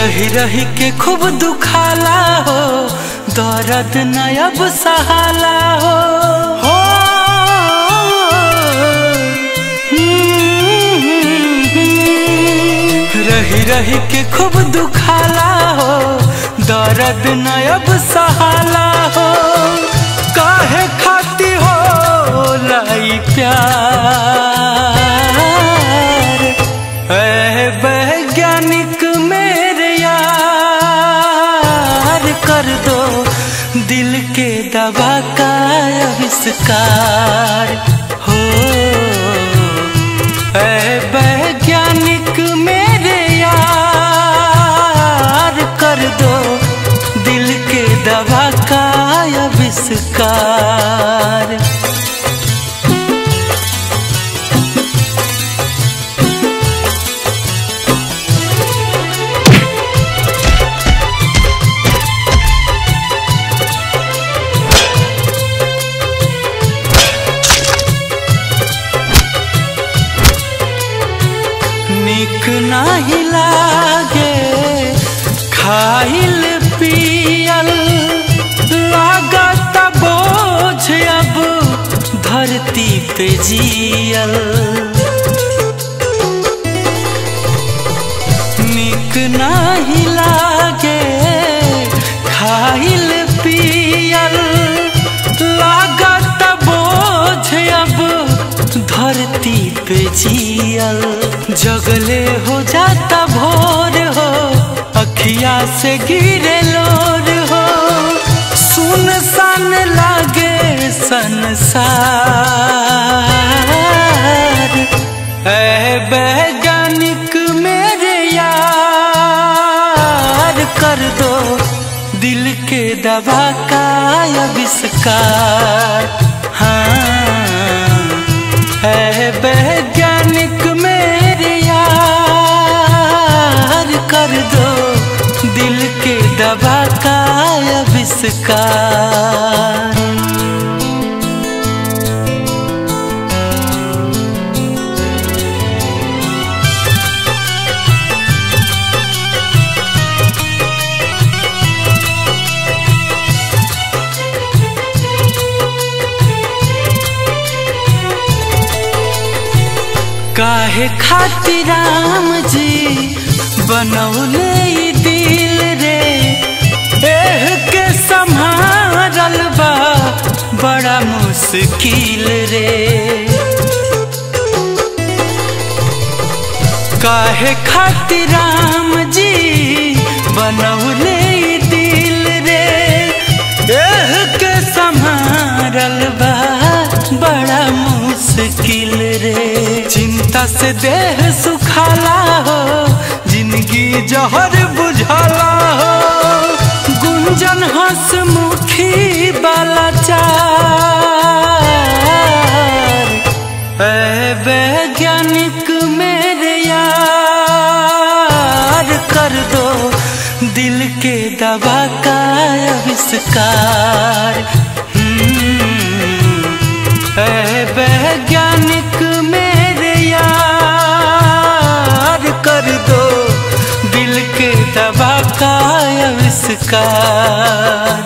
रही रही के खूब दुखाला हो, दर्द न अब सहाला हो। रही रही के खूब दुखाला हो, दर्द न अब सहाला हो। काहे खाती हो लाई प्यार, ऐ वैज्ञानिक मेरे यार, कर दो दिल के दवा का आविष्कार हो। ऐ वैज्ञानिक मेरे यार, कर दो दिल के दवा का आविष्कार। निक नाही लागे खाइल पियल, लागत बोझ अब धरती पे जियल। निक नाही लागे खाइल पियल, लागत बोझ अब धरती पे जियल। जगले हो जाता भोर हो, अखिया से गिरे लोर हो। सुनसान लागे संसार, ऐ वैज्ञानिक मेरे यार, कर दो दिल के दवा का आविष्कार। हाँ, ऐ वैज्ञानिक मेरे यार, कर दो दिल के दवा का आविष्कार। काहे खातिर राम जी बनौले दिल रे, एह के संभारल बा बड़ा मुश्किल रे। काहे खातिर राम जी बनौले दिल रे, एह के संभारल बा बड़ा मुश्किल रे। चिंता से देह सुखाला हो, जिंदगी जहर बुझाला हो। गुंजन हंसमुखी वाला चार, ऐ वैज्ञानिक मेरे यार, कर दो दिल के दवा का आविष्कार। ऐ वैज्ञानिक मेरे यार, कर दो दिल के दवा का आविष्कार।